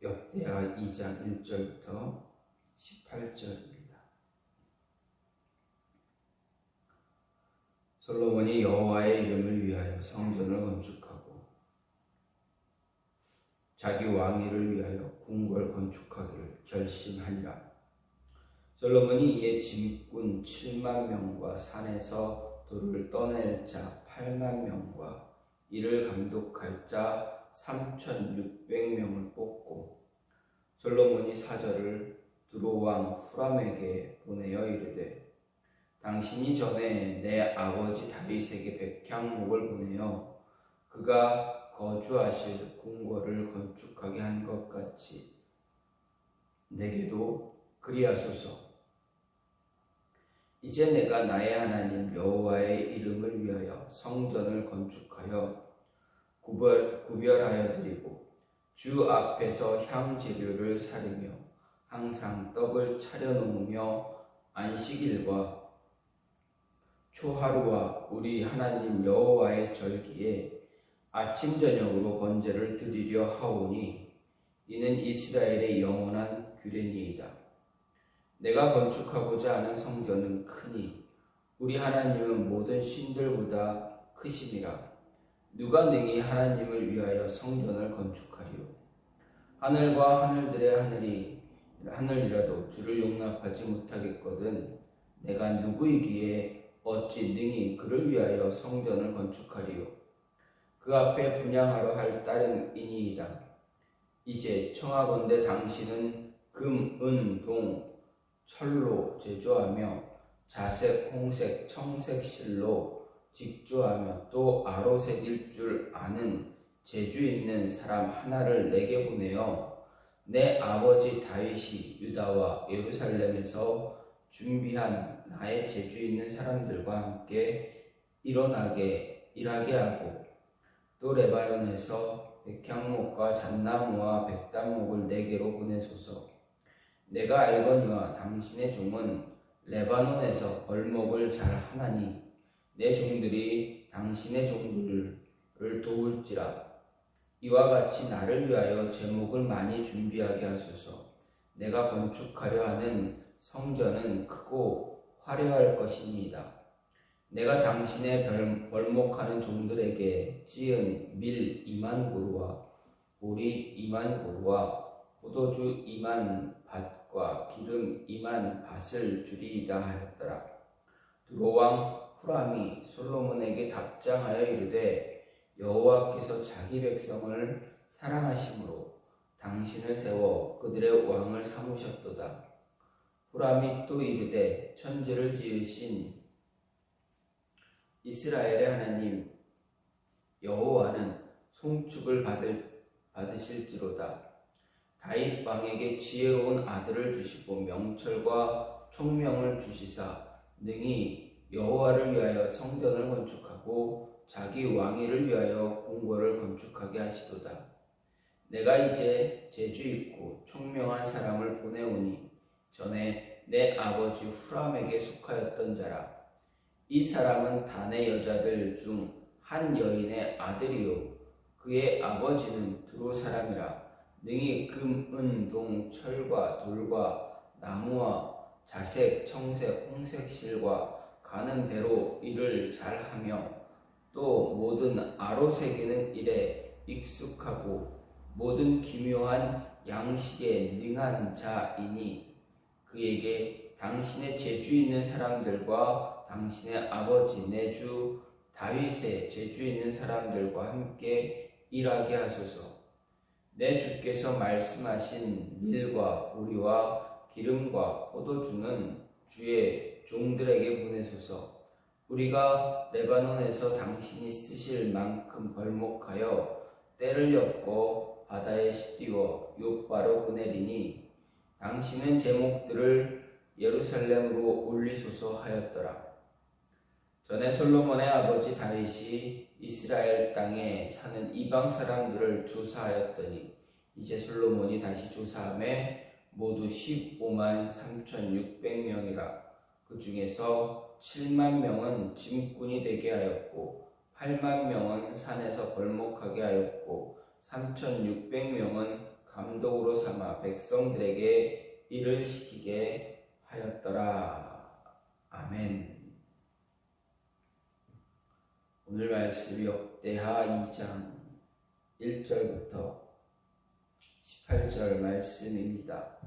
역대하 2장 1절부터 18절입니다. 솔로몬이 여호와의 이름을 위하여 성전을 건축하고 자기 왕위를 위하여 궁궐 건축하기를 결심하니라. 솔로몬이 이에 짐꾼 7만 명과 산에서 돌을 떠낼 자 8만 명과 이를 감독할 자 3,600명을 뽑고 솔로몬이 사절을 두로왕 후람에게 보내어 이르되, 당신이 전에 내 아버지 다윗에게 백향목을 보내어 그가 거주하실 궁궐을 건축하게 한 것 같이 내게도 그리하소서. 이제 내가 나의 하나님 여호와의 이름을 위하여 성전을 건축하여 구별하여 드리고 주 앞에서 향재료를 사리며 항상 떡을 차려놓으며 안식일과 초하루와 우리 하나님 여호와의 절기에 아침 저녁으로 번제를 드리려 하오니 이는 이스라엘의 영원한 규례니이다. 내가 건축하고자 하는 성전은 크니 우리 하나님은 모든 신들보다 크심이라. 누가 능히 하나님을 위하여 성전을 건축하리요? 하늘과 하늘들의 하늘이라도 주를 용납하지 못하겠거든 내가 누구이기에 어찌 능히 그를 위하여 성전을 건축하리요? 그 앞에 분향하러 할 따름이니이다. 이제 청하건대 당신은 금, 은, 동, 철로 제조하며 자색, 홍색, 청색 실로 직조하며 또 아로색일 줄 아는 재주 있는 사람 하나를 내게 보내어 내 아버지 다윗이 유다와 예루살렘에서 준비한 나의 재주 있는 사람들과 함께 일하게 하고 또 레바논에서 백향목과 잣나무와 백단목을 내게로 보내소서. 내가 알거니와 당신의 종은 레바논에서 벌목을 잘 하나니 내 종들이 당신의 종들을 도울지라. 이와 같이 나를 위하여 제목을 많이 준비하게 하소서. 내가 건축하려 하는 성전은 크고 화려할 것이니이다. 내가 당신의 벌목하는 종들에게 찌은 밀 2만 고루와 보리 2만 고루와 포도주 2만 밭과 기름 2만 밭을 주리이다 하였더라. 두로왕 후람이 솔로몬에게 답장하여 이르되, 여호와께서 자기 백성을 사랑하심으로 당신을 세워 그들의 왕을 삼으셨도다. 후람이 또 이르되, 천지를 지으신 이스라엘의 하나님 여호와는 송축을 받으실지로다. 다윗 왕에게 지혜로운 아들을 주시고 명철과 총명을 주시사 능히 여호와를 위하여 성전을 건축하고 자기 왕위를 위하여 궁궐을 건축하게 하시도다. 내가 이제 재주 있고 총명한 사람을 보내오니 전에 내 아버지 후람에게 속하였던 자라. 이 사람은 단의 여자들 중 한 여인의 아들이요 그의 아버지는 두로 사람이라. 능히 금, 은, 동, 철과 돌과 나무와 자색, 청색, 홍색 실과 가는 배로 일을 잘하며 또 모든 아로새기는 일에 익숙하고 모든 기묘한 양식에 능한 자이니 그에게 당신의 재주 있는 사람들과 당신의 아버지 내 주 다윗의 재주 있는 사람들과 함께 일하게 하소서. 내 주께서 말씀하신 밀과 보리와 기름과 포도주는 주의 종들에게 보내소서. 우리가 레바논에서 당신이 쓰실 만큼 벌목하여 때를 엮고 바다에 씌워 욥바로 보내리니 당신은 제목들을 예루살렘으로 올리소서 하였더라. 전에 솔로몬의 아버지 다윗이 이스라엘 땅에 사는 이방 사람들을 조사하였더니 이제 솔로몬이 다시 조사함에 모두 15만 3,600명이라. 그 중에서 7만 명은 짐꾼이 되게 하였고 8만 명은 산에서 벌목하게 하였고 3,600명은 감독으로 삼아 백성들에게 일을 시키게 하였더라. 아멘. 오늘 말씀 역대하 2장 1절부터 18절 말씀입니다.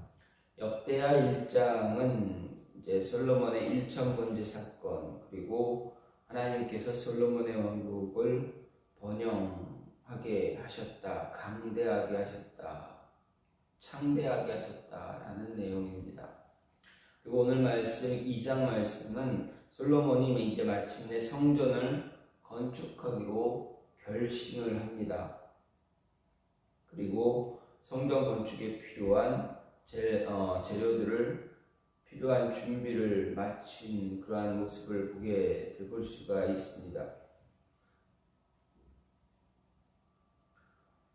역대하 1장은 이제 솔로몬의 일천번제 사건, 그리고 하나님께서 솔로몬의 왕국을 번영하게 하셨다, 강대하게 하셨다, 창대하게 하셨다라는 내용입니다. 그리고 오늘 말씀 2장 말씀은 솔로몬이 이제 마침내 성전을 건축하기로 결심을 합니다. 그리고 성전 건축에 필요한 재료들을 필요한 준비를 마친 그러한 모습을 볼 수가 있습니다.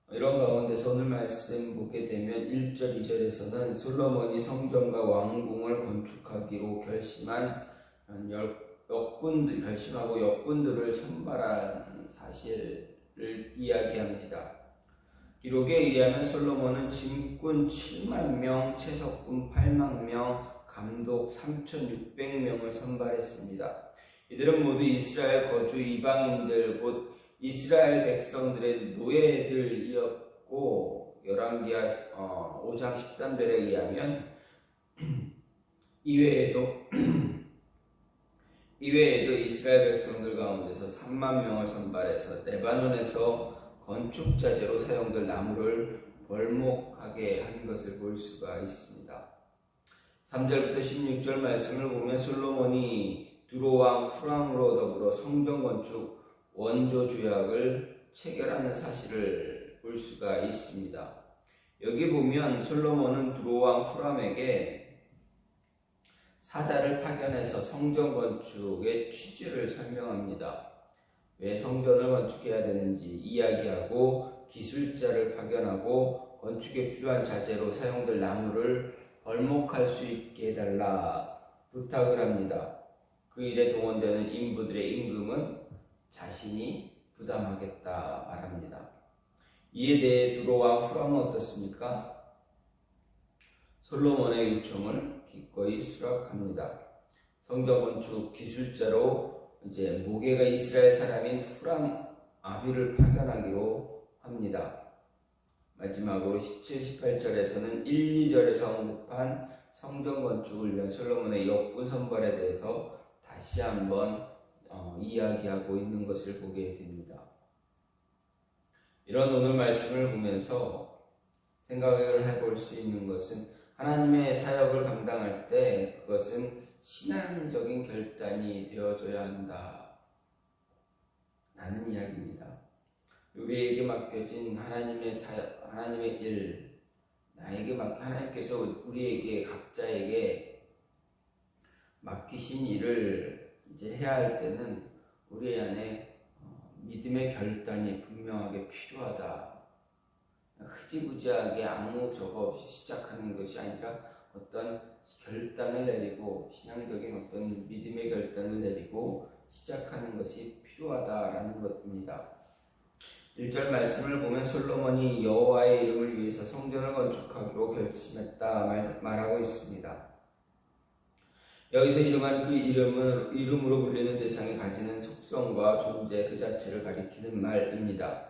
이런 가운데서 오늘 말씀 보게 되면 1절, 2절에서는 솔로몬이 성전과 왕궁을 건축하기로 결심하고 역군들을 선발한 사실을 이야기합니다. 기록에 의하면 솔로몬은 짐꾼 7만 명, 채석군 8만 명, 감독 3,600명을 선발했습니다. 이들은 모두 이스라엘 거주 이방인들, 곧 이스라엘 백성들의 노예들이었고, 열왕기하 5장 13절에 의하면 이외에도 이스라엘 백성들 가운데서 3만 명을 선발해서 레바논에서 건축자재로 사용될 나무를 벌목하게 한 것을 볼 수가 있습니다. 3절부터 16절 말씀을 보면 솔로몬이 두로왕 후람으로 더불어 성전 건축 원조 조약을 체결하는 사실을 볼 수가 있습니다. 여기 보면 솔로몬은 두로왕 후람에게 사자를 파견해서 성전 건축의 취지를 설명합니다. 왜 성전을 건축해야 되는지 이야기하고 기술자를 파견하고 건축에 필요한 자재로 사용될 나무를 벌목할 수 있게 해달라 부탁을 합니다. 그 일에 동원되는 인부들의 임금은 자신이 부담하겠다 말합니다. 이에 대해 두로와 후람은 어떻습니까? 솔로몬의 요청을 기꺼이 수락합니다. 성전 건축 기술자로 이제 모계가 이스라엘 사람인 후람 아비를 파견하기로 합니다. 마지막으로 17, 18절에서는 1, 2절에서 언급한 성전 건축을 위한 솔로몬의 역군 선발에 대해서 다시 한번 이야기하고 있는 것을 보게 됩니다. 이런 오늘 말씀을 보면서 생각을 해볼 수 있는 것은 하나님의 사역을 감당할 때 그것은 신앙적인 결단이 되어져야 한다 라는 이야기입니다. 우리에게 맡겨진 하나님의 일, 하나님께서 우리에게 각자에게 맡기신 일을 이제 해야 할 때는 우리 안에 믿음의 결단이 분명하게 필요하다. 흐지부지하게 아무 저거 없이 시작하는 것이 아니라 어떤 결단을 내리고 신앙적인 어떤 믿음의 결단을 내리고 시작하는 것이 필요하다라는 것입니다. 1절 말씀을 보면 솔로몬이 여호와의 이름을 위해서 성전을 건축하기로 결심했다 말하고 있습니다. 여기서 이름한 그 이름으로 불리는 대상이 가지는 속성과 존재 그 자체를 가리키는 말입니다.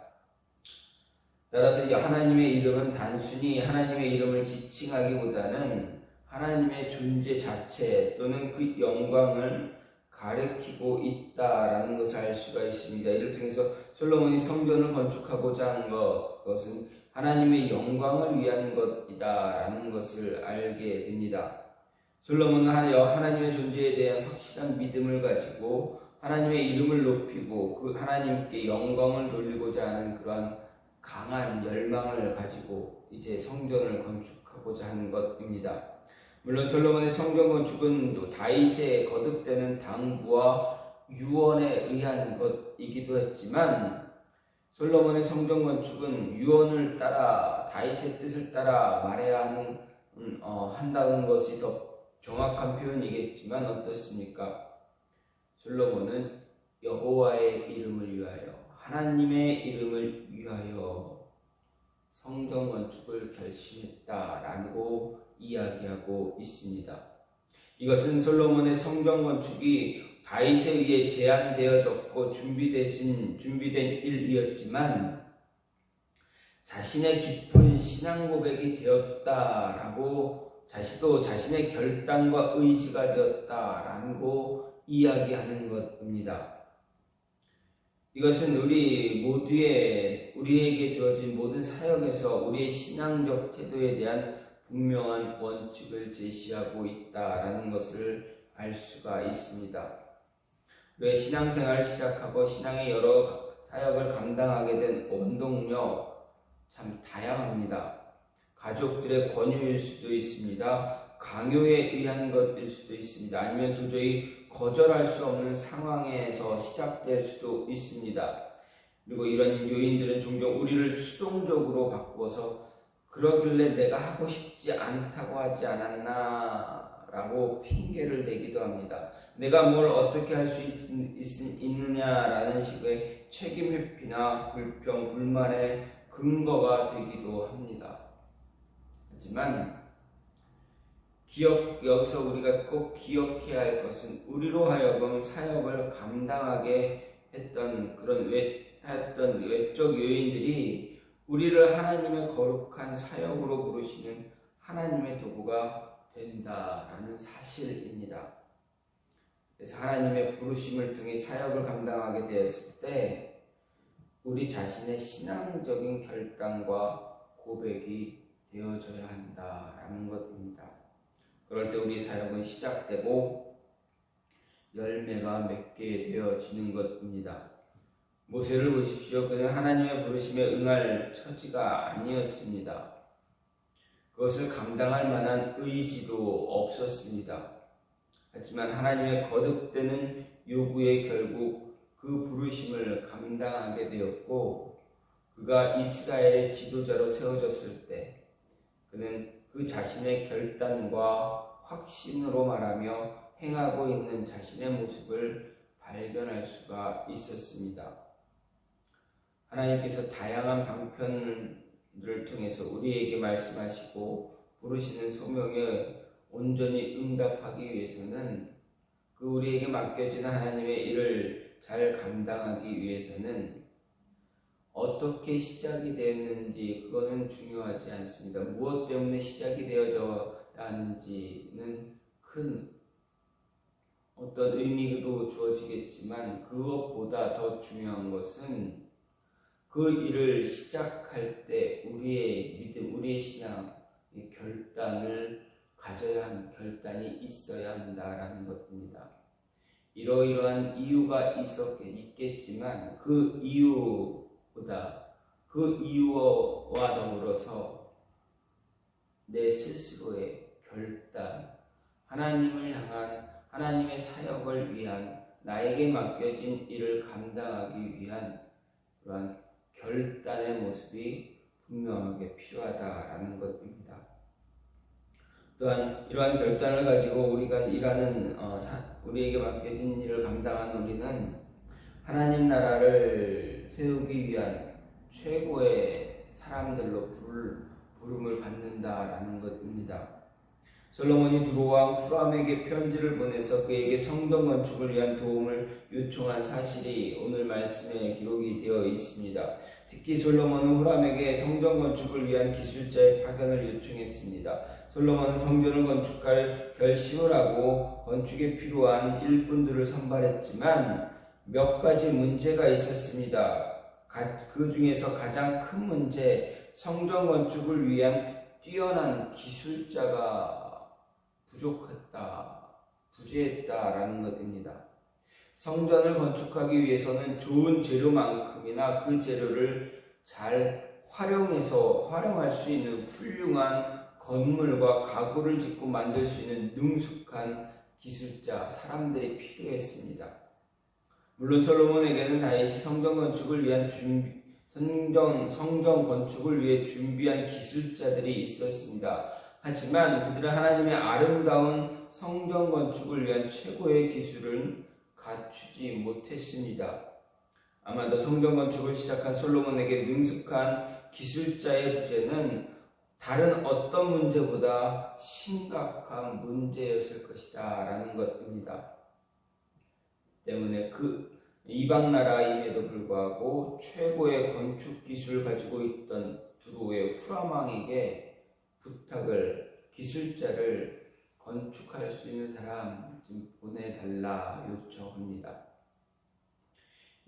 따라서 하나님의 이름은 단순히 하나님의 이름을 지칭하기보다는 하나님의 존재 자체 또는 그 영광을 가리키고 있다라는 것을 알 수가 있습니다. 이를 통해서 솔로몬이 성전을 건축하고자 한 그것은 하나님의 영광을 위한 것이다라는 것을 알게 됩니다. 솔로몬은 하나님의 존재에 대한 확실한 믿음을 가지고 하나님의 이름을 높이고 그 하나님께 영광을 돌리고자 하는 그러한 강한 열망을 가지고 이제 성전을 건축하고자 하는 것입니다. 물론 솔로몬의 성전 건축은 다윗의 거듭되는 당부와 유언에 의한 것이기도 했지만 솔로몬의 성전 건축은 유언을 따라 다윗의 뜻을 따라 말해야 한다는 것이 더 정확한 표현이겠지만 어떻습니까? 솔로몬은 여호와의 이름을 위하여 하나님의 이름을 위하여 성전 건축을 결심했다라고 이야기하고 있습니다. 이것은 솔로몬의 성전 건축이 다윗에 의해 제안되어졌고 준비된 일이었지만 자신의 깊은 신앙 고백이 되었다라고 또 자신의 결단과 의지가 되었다라고 이야기하는 것입니다. 이것은 우리에게 주어진 모든 사역에서 우리의 신앙적 태도에 대한 분명한 원칙을 제시하고 있다라는 것을 알 수가 있습니다. 우리의 신앙생활을 시작하고 신앙의 여러 사역을 감당하게 된 원동력 참 다양합니다. 가족들의 권유일 수도 있습니다. 강요에 의한 것일 수도 있습니다. 아니면 도저히 거절할 수 없는 상황에서 시작될 수도 있습니다. 그리고 이런 요인들은 종종 우리를 수동적으로 바꾸어서 그러길래 내가 하고 싶지 않다고 하지 않았나 라고 핑계를 대기도 합니다. 내가 뭘 어떻게 할 수 있느냐라는 식의 책임 회피나 불평, 불만의 근거가 되기도 합니다. 하지만 여기서 우리가 꼭 기억해야 할 것은 우리로 하여금 사역을 감당하게 했던 그런 외적 요인들이 우리를 하나님의 거룩한 사역으로 부르시는 하나님의 도구가 된다라는 사실입니다. 그래서 하나님의 부르심을 통해 사역을 감당하게 되었을 때 우리 자신의 신앙적인 결단과 고백이 되어져야 한다라는 것입니다. 그럴 때 우리 사역은 시작되고 열매가 맺게 되어지는 것입니다. 모세를 보십시오. 그는 하나님의 부르심에 응할 처지가 아니었습니다. 그것을 감당할 만한 의지도 없었습니다. 하지만 하나님의 거듭되는 요구에 결국 그 부르심을 감당하게 되었고 그가 이스라엘의 지도자로 세워졌을 때 그는 그 자신의 결단과 확신으로 말하며 행하고 있는 자신의 모습을 발견할 수가 있었습니다. 하나님께서 다양한 방편을 통해서 우리에게 말씀하시고 부르시는 소명에 온전히 응답하기 위해서는 그 우리에게 맡겨진 하나님의 일을 잘 감당하기 위해서는 어떻게 시작이 됐는지 그거는 중요하지 않습니다. 무엇 때문에 시작이 되어져야 하는지는 큰 어떤 의미도 주어지겠지만 그것보다 더 중요한 것은 그 일을 시작할 때 우리의 믿음, 우리의 신앙, 결단을 가져야 결단이 있어야 한다라는 것입니다. 이러이러한 이유가 있겠지만 그 이유보다 그 이유와 더불어서 내 스스로의 결단, 하나님을 향한 하나님의 사역을 위한 나에게 맡겨진 일을 감당하기 위한 그러한 결단의 모습이 분명하게 필요하다라는 것입니다. 또한 이러한 결단을 가지고 우리가 우리에게 맡겨진 일을 감당하는 우리는 하나님 나라를 세우기 위한 최고의 사람들로 부름을 받는다라는 것입니다. 솔로몬이 두로왕 후람에게 편지를 보내서 그에게 성전 건축을 위한 도움을 요청한 사실이 오늘 말씀에 기록이 되어 있습니다. 특히 솔로몬은 후람에게 성전 건축을 위한 기술자의 파견을 요청했습니다. 솔로몬은 성전을 건축할 결심을 하고 건축에 필요한 일꾼들을 선발했지만 몇 가지 문제가 있었습니다. 그 중에서 가장 큰 문제, 성전 건축을 위한 뛰어난 기술자가 부재했다라는 것입니다. 성전을 건축하기 위해서는 좋은 재료만큼이나 그 재료를 잘 활용할 수 있는 훌륭한 건물과 가구를 짓고 만들 수 있는 능숙한 기술자, 사람들이 필요했습니다. 물론 솔로몬에게는 다윗이 성전 건축을 위해 준비한 기술자들이 있었습니다. 하지만 그들은 하나님의 아름다운 성전 건축을 위한 최고의 기술은 갖추지 못했습니다. 아마도 성전 건축을 시작한 솔로몬에게 능숙한 기술자의 부재는 다른 어떤 문제보다 심각한 문제였을 것이다 라는 것입니다. 때문에 그 이방 나라임에도 불구하고 최고의 건축 기술을 가지고 있던 두로의 후라망에게 부탁을, 기술자를 건축할 수 있는 사람 좀 보내달라 요청합니다.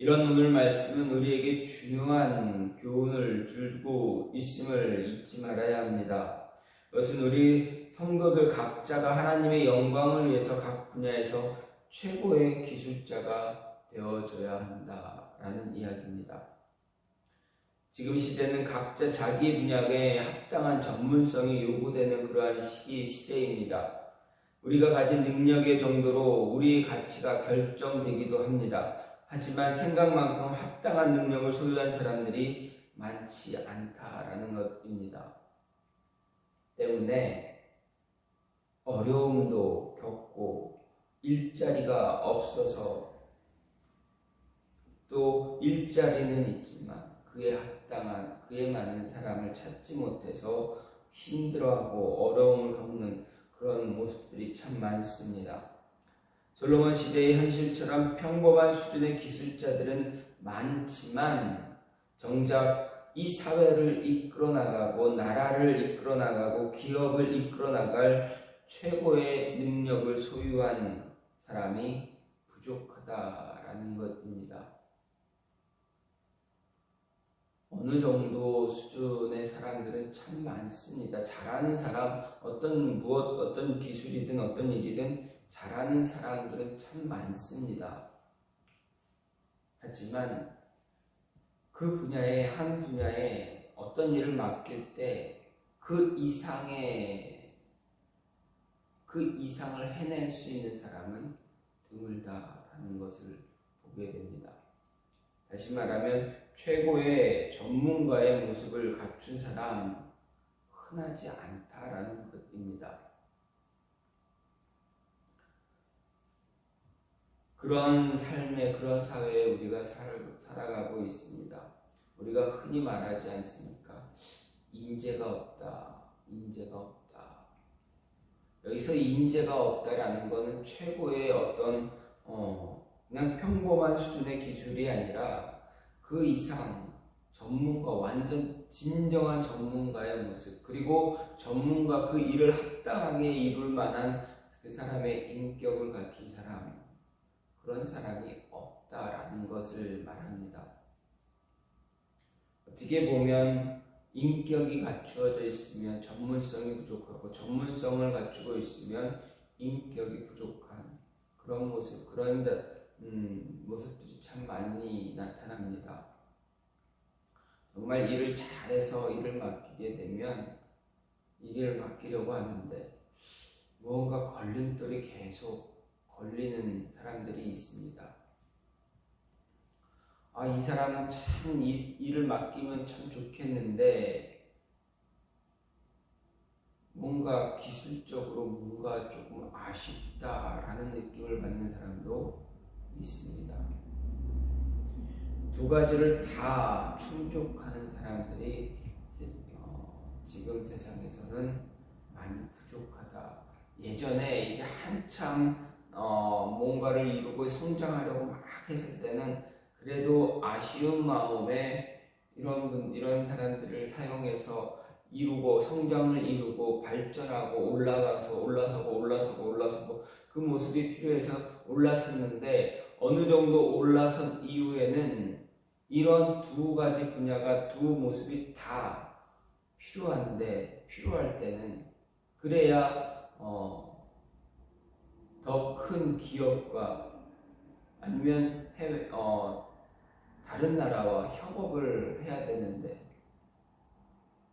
이런 오늘 말씀은 우리에게 중요한 교훈을 주고 있음을 잊지 말아야 합니다. 그것은 우리 성도들 각자가 하나님의 영광을 위해서 각 분야에서 최고의 기술자가 되어줘야 한다라는 이야기입니다. 지금 시대는 각자 자기 분야에 합당한 전문성이 요구되는 그러한 시대입니다. 우리가 가진 능력의 정도로 우리의 가치가 결정되기도 합니다. 하지만 생각만큼 합당한 능력을 소유한 사람들이 많지 않다라는 것입니다. 때문에 어려움도 겪고 일자리가 없어서 또 일자리는 있지만 그에 합당한, 그에 맞는 사람을 찾지 못해서 힘들어하고 어려움을 겪는 그런 모습들이 참 많습니다. 솔로몬 시대의 현실처럼 평범한 수준의 기술자들은 많지만 정작 이 사회를 이끌어 나가고 나라를 이끌어 나가고 기업을 이끌어 나갈 최고의 능력을 소유한 사람이 부족하다라는 것입니다. 어느 정도 수준의 사람들은 참 많습니다. 잘하는 사람, 어떤 기술이든 어떤 일이든 잘하는 사람들은 참 많습니다. 하지만 그 분야에, 한 분야에 어떤 일을 맡길 때 그 이상을 해낼 수 있는 사람은 드물다라는 것을 보게 됩니다. 다시 말하면 최고의 전문가의 모습을 갖춘 사람 흔하지 않다라는 것입니다. 그런 삶에, 그런 사회에 우리가 살아가고 있습니다. 우리가 흔히 말하지 않습니까? 인재가 없다, 인재가 없다. 여기서 인재가 없다라는 것은 최고의 어떤 그냥 평범한 수준의 기술이 아니라 그 이상 전문가, 완전 진정한 전문가의 모습, 그리고 전문가 그 일을 합당하게 이룰 만한 그 사람의 인격을 갖춘 사람, 그런 사람이 없다라는 것을 말합니다. 어떻게 보면 인격이 갖추어져 있으면 전문성이 부족하고 전문성을 갖추고 있으면 인격이 부족한 그런 모습, 그런 모습들이 참 많이 나타납니다. 정말 일을 잘해서 일을 맡기게 되면 일을 맡기려고 하는데 무언가 걸림돌이 계속 걸리는 사람들이 있습니다. 이 사람은 참 일을 맡기면 참 좋겠는데 뭔가 기술적으로 뭔가 조금 아쉽다라는 느낌을 받는 사람도 있습니다. 두 가지를 다 충족하는 사람들이 지금 세상에서는 많이 부족하다. 예전에 이제 한참 뭔가를 이루고 성장하려고 막 했을 때는 그래도 아쉬운 마음에 이런 사람들을 사용해서 이루고 성장을 이루고 발전하고 올라서고 그 모습이 필요해서 올랐었는데 어느 정도 올라선 이후에는 이런 두 가지 분야가 두 모습이 다 필요한데 필요할 때는 그래야 더 큰 기업과 아니면 해외 다른 나라와 협업을 해야 되는데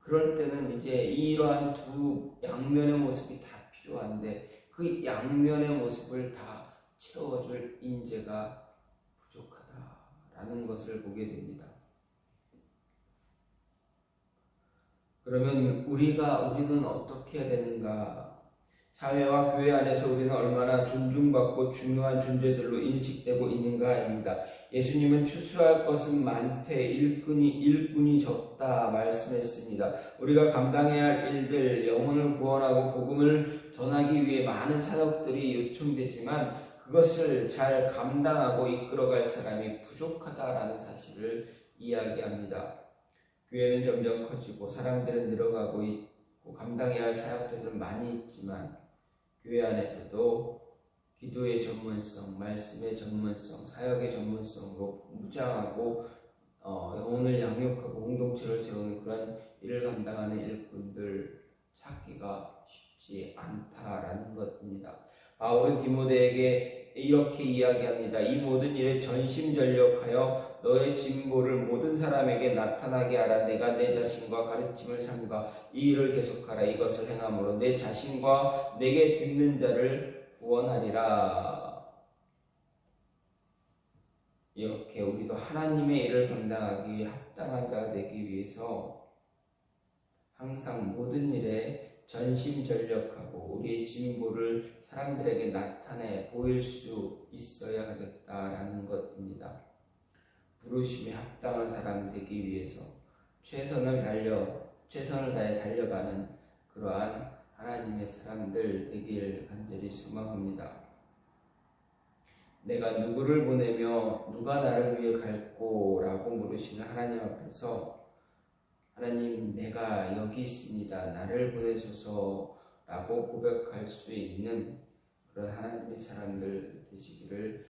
그럴 때는 이제 이러한 두 양면의 모습이 다 필요한데 그 양면의 모습을 다 채워줄 인재가 부족하다라는 것을 보게 됩니다. 그러면 우리는 어떻게 해야 되는가? 사회와 교회 안에서 우리는 얼마나 존중받고 중요한 존재들로 인식되고 있는가입니다. 예수님은 추수할 것은 많되 일꾼이 적다 말씀했습니다. 우리가 감당해야 할 일들, 영혼을 구원하고 복음을 전하기 위해 많은 사역들이 요청되지만 그것을 잘 감당하고 이끌어갈 사람이 부족하다라는 사실을 이야기합니다. 교회는 점점 커지고 사람들은 늘어가고 있고 감당해야 할 사역들은 많이 있지만 교회 안에서도 기도의 전문성, 말씀의 전문성, 사역의 전문성으로 무장하고 영혼을 양육하고 공동체를 세우는 그런 일을 감당하는 일꾼들 찾기가 쉽지 않다라는 것입니다. 바울은 디모데에게 이렇게 이야기합니다. 이 모든 일에 전심전력하여 너의 진보를 모든 사람에게 나타나게 하라. 내가 내 자신과 가르침을 삼가 이 일을 계속하라. 이것을 행함으로 내 자신과 내게 듣는 자를 구원하리라. 이렇게 우리도 하나님의 일을 감당하기 위해 합당한 자가 되기 위해서 항상 모든 일에 전심전력하고 우리의 진보를 사람들에게 나타내 보일 수 있어야 하겠다라는 것입니다. 부르심에 합당한 사람 되기 위해서 최선을 다해 달려가는 그러한 하나님의 사람들 되길 간절히 소망합니다. 내가 누구를 보내며 누가 나를 위해 갈꼬? 라고 물으시는 하나님 앞에서 하나님, 내가 여기 있습니다. 나를 보내소서 라고 고백할 수 있는 그런 하나님의 사람들 되시기를